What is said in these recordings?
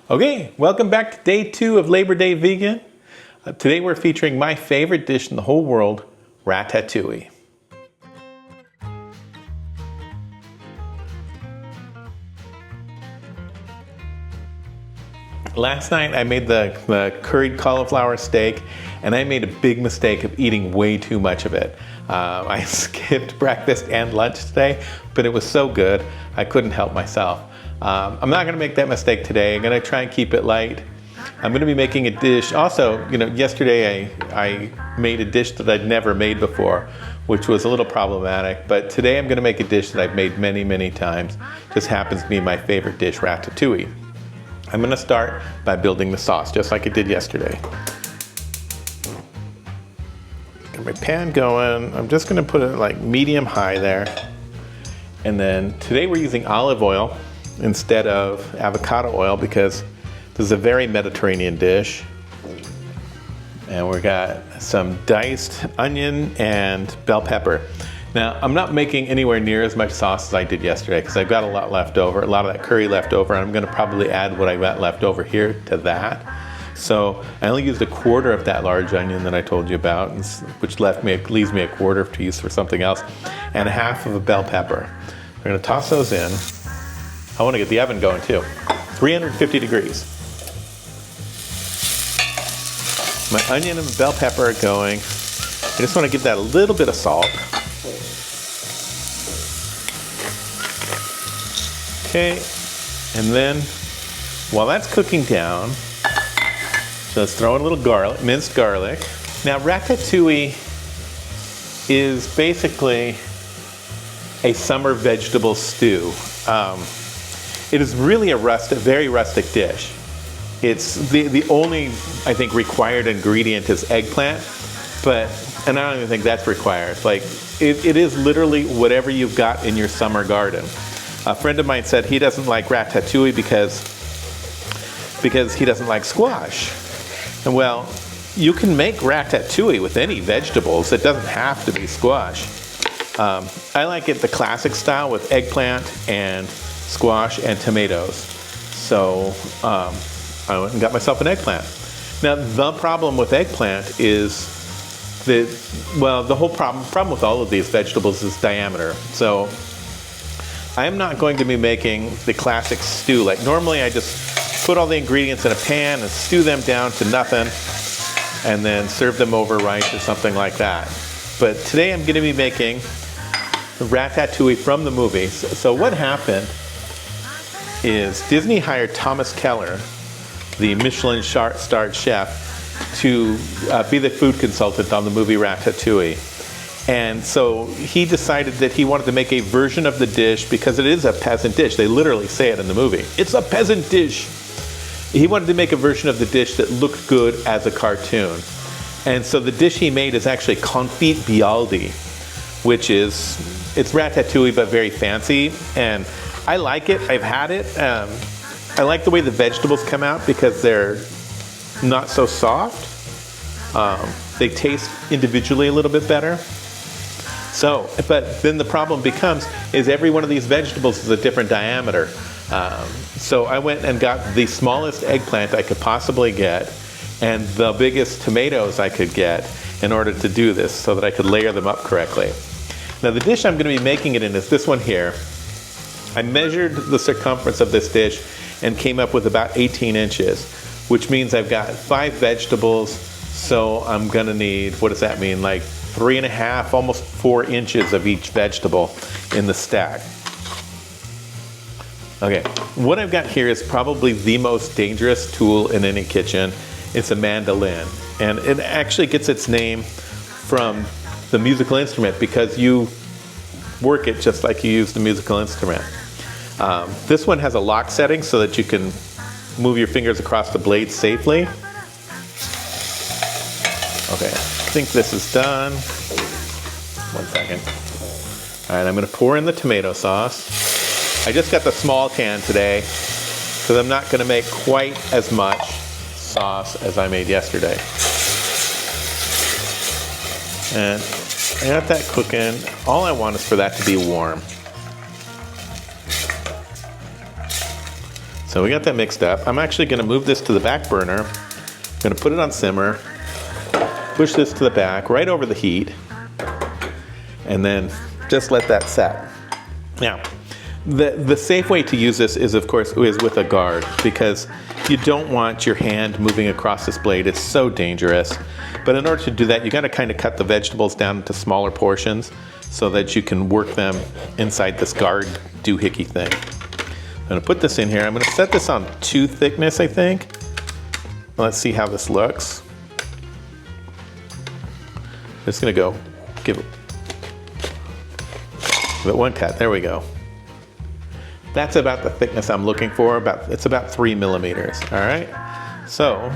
Okay, welcome back to day 2 of Labor Day Vegan. Today we're featuring my favorite dish in the whole world, Ratatouille. Last night I made the curried cauliflower steak, and I made a big mistake of eating way too much of it. I skipped breakfast and lunch today, but it was so good I couldn't help myself. I'm not going to make that mistake today. I'm going to try and keep it light. I'm going to be making a dish. Also, yesterday I made a dish that I'd never made before, which was a little problematic. But today I'm going to make a dish that I've made many, many times. Just happens to be my favorite dish, Ratatouille. I'm going to start by building the sauce, just like I did yesterday. Get my pan going. I'm just going to put it like medium high there. And then today we're using olive oil instead of avocado oil because this is a very Mediterranean dish. And we got some diced onion and bell pepper. Now, I'm not making anywhere near as much sauce as I did yesterday because I've got a lot left over, a lot of that curry left over. I'm going to probably add what I got left over here to that. So I only used a quarter of that large onion that I told you about, which leaves me a quarter to use for something else, and a half of a bell pepper. We're going to toss those in. I want to get the oven going too. 350 degrees. My onion and the bell pepper are going. I just want to give that a little bit of salt. Okay, and then while that's cooking down, so let's throw in a little garlic, minced garlic. Now, Ratatouille is basically a summer vegetable stew. It is really a very rustic dish. It's the only, I think, required ingredient is eggplant, and I don't even think that's required. Like, it is literally whatever you've got in your summer garden. A friend of mine said he doesn't like ratatouille because he doesn't like squash. And well, you can make ratatouille with any vegetables. It doesn't have to be squash. I like it the classic style with eggplant and squash and tomatoes. So I went and got myself an eggplant. Now, the problem with eggplant is the whole problem with all of these vegetables is diameter. So I am not going to be making the classic stew. Like normally I just put all the ingredients in a pan and stew them down to nothing and then serve them over rice or something like that. But today I'm going to be making the ratatouille from the movie. So what happened is Disney hired Thomas Keller, the Michelin-starred chef, to be the food consultant on the movie Ratatouille. And so he decided that he wanted to make a version of the dish because it is a peasant dish. They literally say it in the movie. It's a peasant dish. He wanted to make a version of the dish that looked good as a cartoon. And so the dish he made is actually confit bialdi, which is, it's ratatouille but very fancy. And I like it. I've had it. I like the way the vegetables come out because they're not so soft. They taste individually a little bit better. So, but then the problem becomes is every one of these vegetables is a different diameter. So I went and got the smallest eggplant I could possibly get and the biggest tomatoes I could get in order to do this so that I could layer them up correctly. Now the dish I'm going to be making it in is this one here. I measured the circumference of this dish and came up with about 18 inches, which means I've got 5 vegetables. So I'm going to need, what does that mean? Like 3.5, almost 4 inches of each vegetable in the stack. Okay, what I've got here is probably the most dangerous tool in any kitchen. It's a mandolin, and it actually gets its name from the musical instrument because you work it just like you use the musical instrument. This one has a lock setting so that you can move your fingers across the blade safely. Okay, I think this is done. 1 second. All right, I'm going to pour in the tomato sauce. I just got the small can today because I'm not going to make quite as much sauce as I made yesterday. And I got that cooking. All I want is for that to be warm. So we got that mixed up. I'm actually gonna move this to the back burner. I'm gonna put it on simmer, push this to the back, right over the heat, and then just let that set. Now, the safe way to use this is, of course, with a guard, because you don't want your hand moving across this blade. It's so dangerous. But in order to do that, you gotta kind of cut the vegetables down into smaller portions so that you can work them inside this guard doohickey thing. I'm gonna put this in here. I'm gonna set this on 2 thickness, I think. Let's see how this looks. Just gonna go give it 1 cut. There we go. That's about the thickness I'm looking for. It's about 3 millimeters. All right. So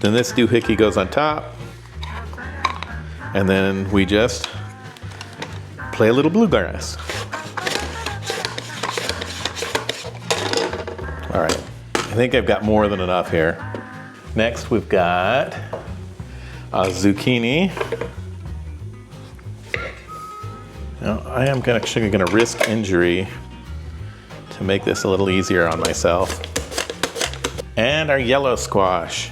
then this doohickey goes on top, and then we just play a little bluegrass. All right. I think I've got more than enough here. Next, we've got a zucchini. Now, I am actually going to risk injury to make this a little easier on myself. And our yellow squash.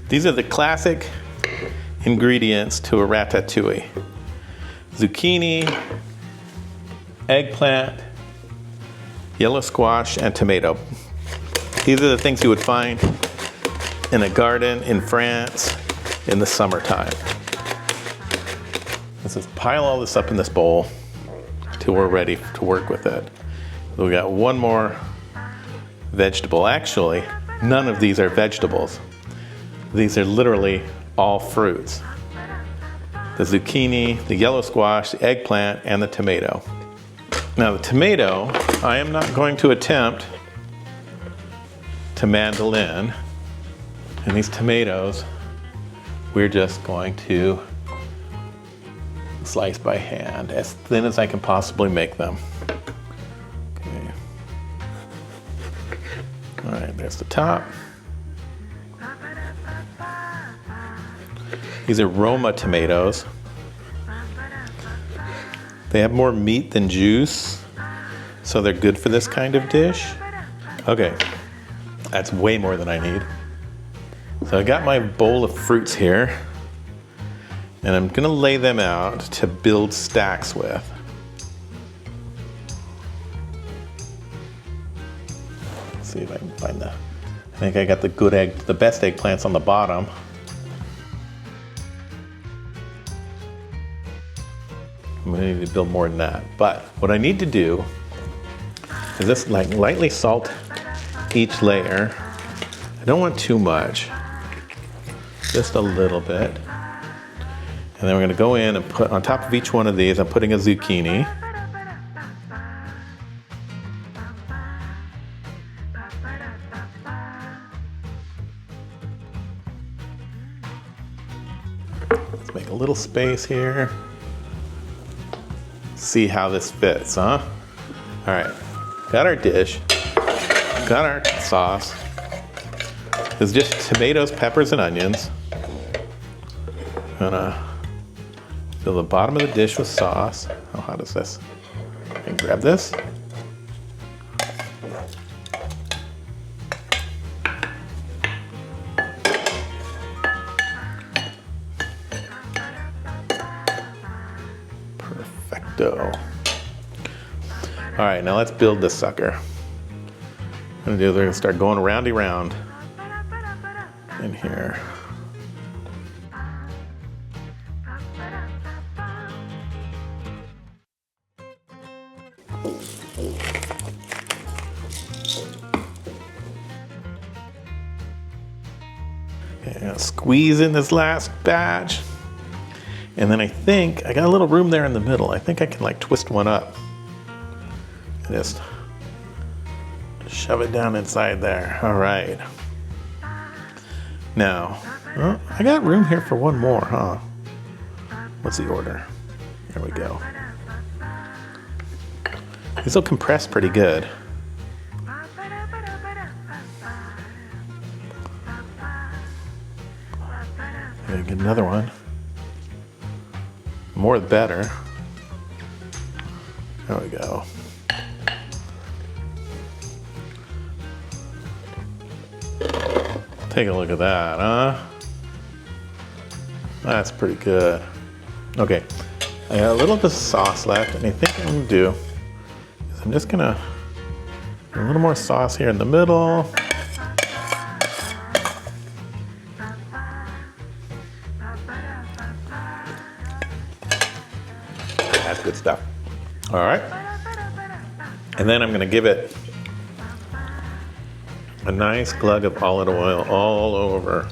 These are the classic ingredients to a ratatouille. Zucchini, eggplant, yellow squash, and tomato. These are the things you would find in a garden in France in the summertime. Let's just pile all this up in this bowl till we're ready to work with it. So we got one more vegetable. Actually, none of these are vegetables. These are literally all fruits. The zucchini, the yellow squash, the eggplant, and the tomato. Now the tomato, I am not going to attempt to mandolin. And these tomatoes, we're just going to slice by hand, as thin as I can possibly make them. Okay. All right, there's the top. These are Roma tomatoes. They have more meat than juice, so they're good for this kind of dish. Okay, that's way more than I need. So I got my bowl of fruits here, and I'm gonna lay them out to build stacks with. Let's see if I can find I think I got the best eggplants on the bottom. I'm gonna need to build more than that. But what I need to do is just like lightly salt each layer. I don't want too much, just a little bit. And then we're gonna go in and put on top of each one of these, I'm putting a zucchini. Let's make a little space here. See how this fits, huh? All right, got our dish, got our sauce. It's just tomatoes, peppers, and onions. Gonna fill the bottom of the dish with sauce. Oh, how does this? I can grab this. Perfecto. All right, now let's build this sucker. We're gonna start going roundy round in here. Okay, I'll squeeze in this last batch. And then I think I got a little room there in the middle. I think I can like twist one up. And just shove it down inside there. All right. Now, well, I got room here for one more, huh? What's the order? There we go. These will compress pretty good. Okay, get another one. More the better. There we go. Take a look at that, huh? That's pretty good. Okay, I got a little bit of sauce left, and I think what I'm gonna do is I'm just gonna do a little more sauce here in the middle. That's good stuff. All right. And then I'm gonna give it a nice glug of olive oil all over.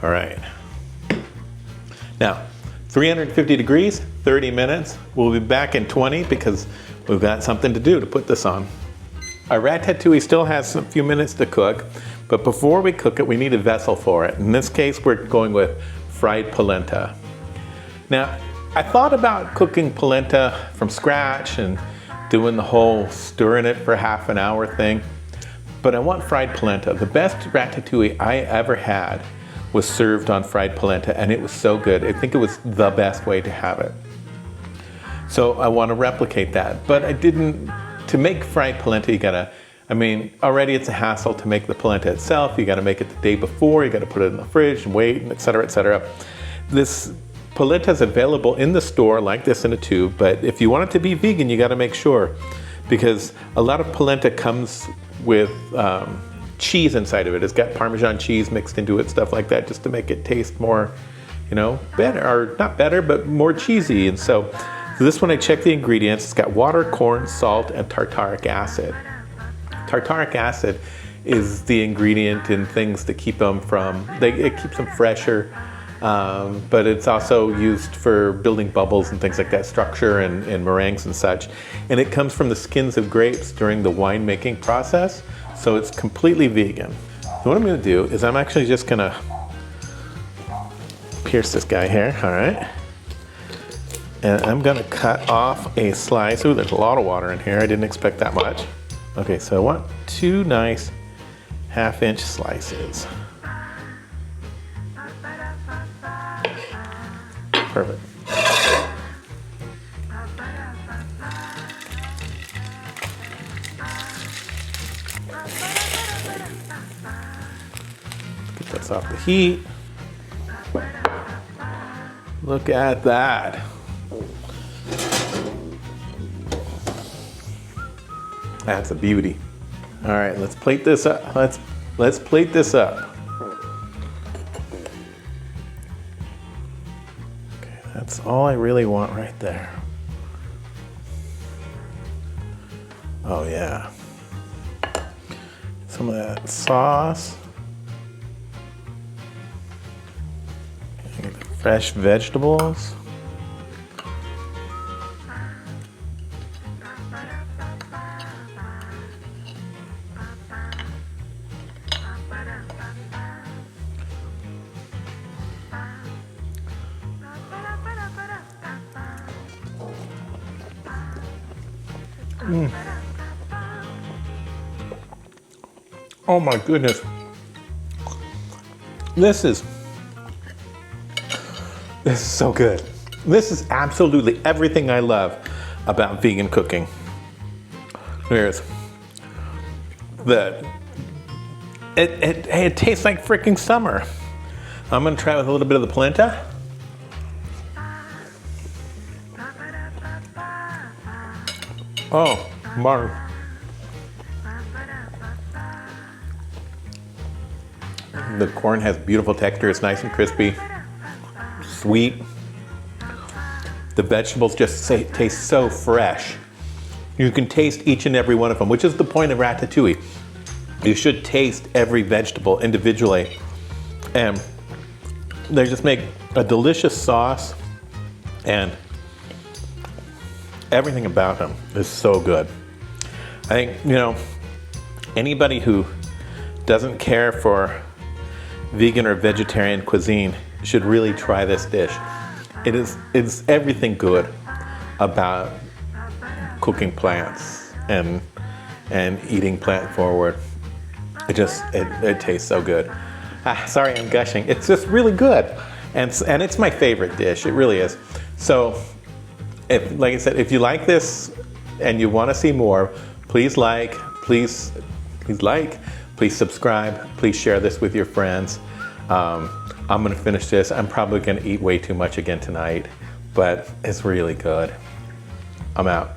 All right. Now, 350 degrees, 30 minutes. We'll be back in 20 because we've got something to do to put this on. Our ratatouille still has a few minutes to cook, but before we cook it, we need a vessel for it. In this case, we're going with fried polenta. Now, I thought about cooking polenta from scratch and doing the whole stirring it for half an hour thing, but I want fried polenta. The best ratatouille I ever had was served on fried polenta, and it was so good. I think it was the best way to have it. So I want to replicate that, but I didn't. To make fried polenta, you gotta, already it's a hassle to make the polenta itself. You gotta make it the day before, you gotta put it in the fridge and wait, and et cetera, et cetera. This polenta is available in the store like this in a tube, but if you want it to be vegan, you gotta make sure, because a lot of polenta comes with cheese inside of it. It's got Parmesan cheese mixed into it, stuff like that, just to make it taste more, better, or not better, but more cheesy. And so this one, I checked the ingredients. It's got water, corn, salt, and tartaric acid. Tartaric acid is the ingredient in things to keep them it keeps them fresher, but it's also used for building bubbles and things like that, structure and meringues and such. And it comes from the skins of grapes during the winemaking process, so it's completely vegan. So what I'm gonna do is I'm actually just gonna pierce this guy here, all right? And I'm gonna cut off a slice. Ooh, there's a lot of water in here. I didn't expect that much. Okay, so I want 2 nice 1/2-inch slices. Perfect. Get this off the heat. Look at that. That's a beauty. All right, let's plate this up. Let's plate this up. Okay, that's all I really want right there. Oh yeah. Some of that sauce. Fresh vegetables. Oh my goodness. This is so good. This is absolutely everything I love about vegan cooking. Here's it tastes like freaking summer. I'm gonna try it with a little bit of the polenta. Oh, Martin. The corn has beautiful texture. It's nice and crispy, sweet. The vegetables just taste so fresh. You can taste each and every one of them, which is the point of ratatouille. You should taste every vegetable individually. And they just make a delicious sauce, and everything about them is so good. I think, anybody who doesn't care for vegan or vegetarian cuisine should really try this dish. It's everything good about cooking plants and eating plant forward. It tastes so good. Sorry, I'm gushing. It's just really good. And it's my favorite dish. It really is. So, like I said, if you like this and you want to see more, please subscribe, please share this with your friends. I'm gonna finish this. I'm probably gonna eat way too much again tonight, but it's really good. I'm out.